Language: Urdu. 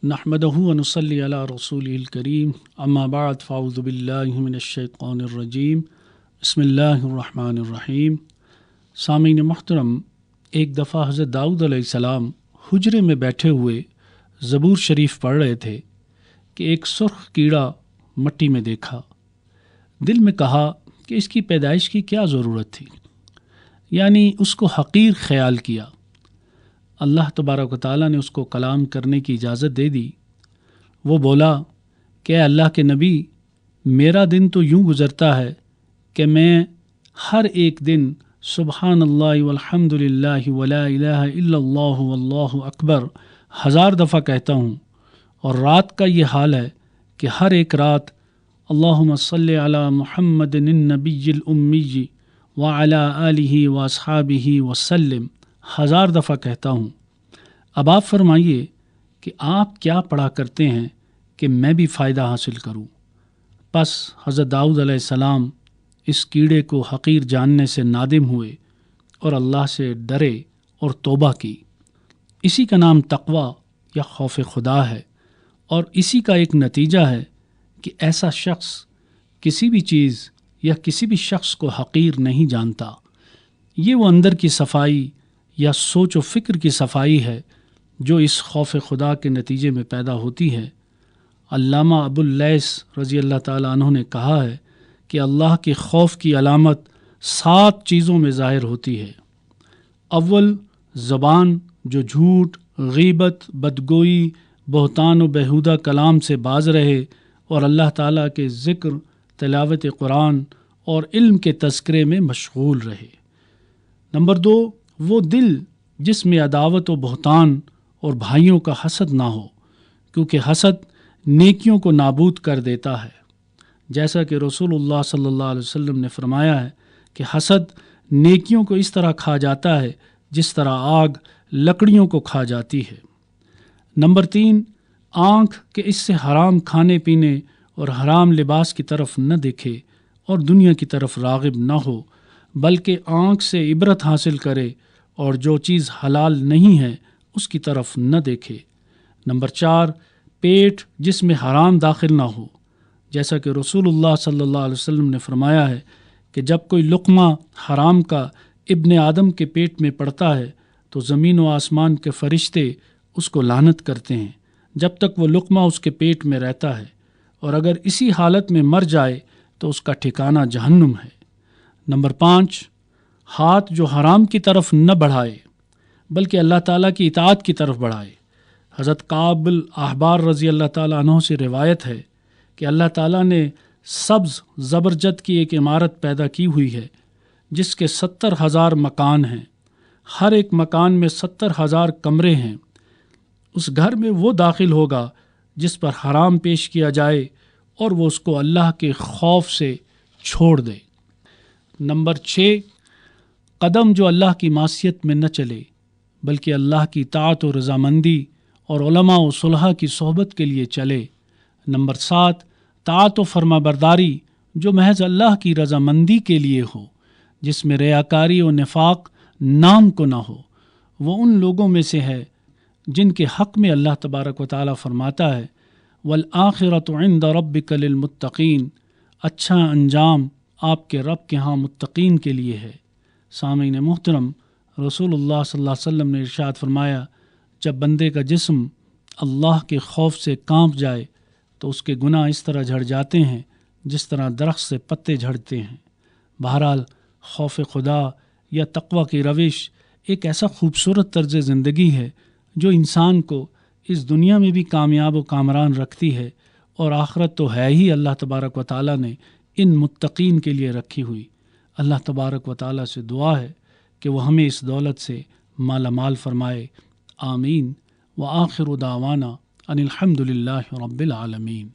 نحمدہ و نصلی علی رسولہ الکریم اما بعد فاعوذ باللہ من الشیطان الرجیم بسم اللہ الرحمن الرحیم۔ سامعین محترم، ایک دفعہ حضرت داؤد علیہ السلام حجرے میں بیٹھے ہوئے زبور شریف پڑھ رہے تھے کہ ایک سرخ کیڑا مٹی میں دیکھا۔ دل میں کہا کہ اس کی پیدائش کی کیا ضرورت تھی، یعنی اس کو حقیر خیال کیا۔ اللہ تبارک و تعالیٰ نے اس کو کلام کرنے کی اجازت دے دی۔ وہ بولا کہ اے اللہ کے نبی، میرا دن تو یوں گزرتا ہے کہ میں ہر ایک دن سبحان اللہ والحمد للہ ولا الہ الا اللہ واللہ اکبر 1000 دفعہ کہتا ہوں، اور رات کا یہ حال ہے کہ ہر ایک رات اللہم صلی علی محمد النبی الامی وعلی آلہ واصحابہ وسلم 1000 دفعہ کہتا ہوں۔ اب آپ فرمائیے کہ آپ کیا پڑھا کرتے ہیں کہ میں بھی فائدہ حاصل کروں؟ پس حضرت داؤد علیہ السلام اس کیڑے کو حقیر جاننے سے نادم ہوئے اور اللہ سے ڈرے اور توبہ کی۔ اسی کا نام تقوی یا خوف خدا ہے، اور اسی کا ایک نتیجہ ہے کہ ایسا شخص کسی بھی چیز یا کسی بھی شخص کو حقیر نہیں جانتا۔ یہ وہ اندر کی صفائی یا سوچ و فکر کی صفائی ہے جو اس خوف خدا کے نتیجے میں پیدا ہوتی ہے۔ علامہ ابو اللیث رضی اللہ تعالیٰ عنہ نے کہا ہے کہ اللہ کے خوف کی علامت 7 چیزوں میں ظاہر ہوتی ہے۔ اول، زبان جو جھوٹ، غیبت، بدگوئی، بہتان و بیہودہ کلام سے باز رہے اور اللہ تعالیٰ کے ذکر، تلاوت قرآن اور علم کے تذکرے میں مشغول رہے۔ نمبر 2، وہ دل جس میں عداوت و بہتان اور بھائیوں کا حسد نہ ہو، کیونکہ حسد نیکیوں کو نابود کر دیتا ہے، جیسا کہ رسول اللہ صلی اللہ علیہ وسلم نے فرمایا ہے کہ حسد نیکیوں کو اس طرح کھا جاتا ہے جس طرح آگ لکڑیوں کو کھا جاتی ہے۔ نمبر 3، آنکھ کہ اس سے حرام کھانے پینے اور حرام لباس کی طرف نہ دیکھے اور دنیا کی طرف راغب نہ ہو، بلکہ آنکھ سے عبرت حاصل کرے اور جو چیز حلال نہیں ہے اس کی طرف نہ دیکھے۔ نمبر 4، پیٹ جس میں حرام داخل نہ ہو، جیسا کہ رسول اللہ صلی اللہ علیہ وسلم نے فرمایا ہے کہ جب کوئی لقمہ حرام کا ابن آدم کے پیٹ میں پڑتا ہے تو زمین و آسمان کے فرشتے اس کو لعنت کرتے ہیں جب تک وہ لقمہ اس کے پیٹ میں رہتا ہے، اور اگر اسی حالت میں مر جائے تو اس کا ٹھکانہ جہنم ہے۔ نمبر 5، ہاتھ جو حرام کی طرف نہ بڑھائے بلکہ اللہ تعالیٰ کی اطاعت کی طرف بڑھائے۔ حضرت کعب الاحبار رضی اللہ تعالیٰ عنہ سے روایت ہے کہ اللہ تعالیٰ نے سبز زبرجد کی ایک عمارت پیدا کی ہوئی ہے جس کے 70,000 مکان ہیں، ہر ایک مکان میں 70,000 کمرے ہیں۔ اس گھر میں وہ داخل ہوگا جس پر حرام پیش کیا جائے اور وہ اس کو اللہ کے خوف سے چھوڑ دے۔ نمبر 6، قدم جو اللہ کی معصیت میں نہ چلے بلکہ اللہ کی طاعت و رضامندی اور علماء و صلحاء کی صحبت کے لیے چلے۔ نمبر 7، طاعت و فرما برداری جو محض اللہ کی رضامندی کے لیے ہو، جس میں ریاکاری و نفاق نام کو نہ ہو۔ وہ ان لوگوں میں سے ہے جن کے حق میں اللہ تبارک و تعالیٰ فرماتا ہے وَالْآخِرَةُ عِنْدَ رَبِّكَ لِلْمُتَّقِينَ، اچھا انجام آپ کے رب کے ہاں متقین کے لیے ہے۔ سامعین محترم، رسول اللہ صلی اللہ علیہ وسلم نے ارشاد فرمایا، جب بندے کا جسم اللہ کے خوف سے کانپ جائے تو اس کے گناہ اس طرح جھڑ جاتے ہیں جس طرح درخت سے پتے جھڑتے ہیں۔ بہرحال خوف خدا یا تقوی کی روش ایک ایسا خوبصورت طرز زندگی ہے جو انسان کو اس دنیا میں بھی کامیاب و کامران رکھتی ہے، اور آخرت تو ہے ہی اللہ تبارک و تعالیٰ نے ان متقین کے لیے رکھی ہوئی۔ اللہ تبارک و تعالیٰ سے دعا ہے کہ وہ ہمیں اس دولت سے مالا مال فرمائے۔ آمین۔ وآخر دعوانا ان الحمد للہ رب العالمین۔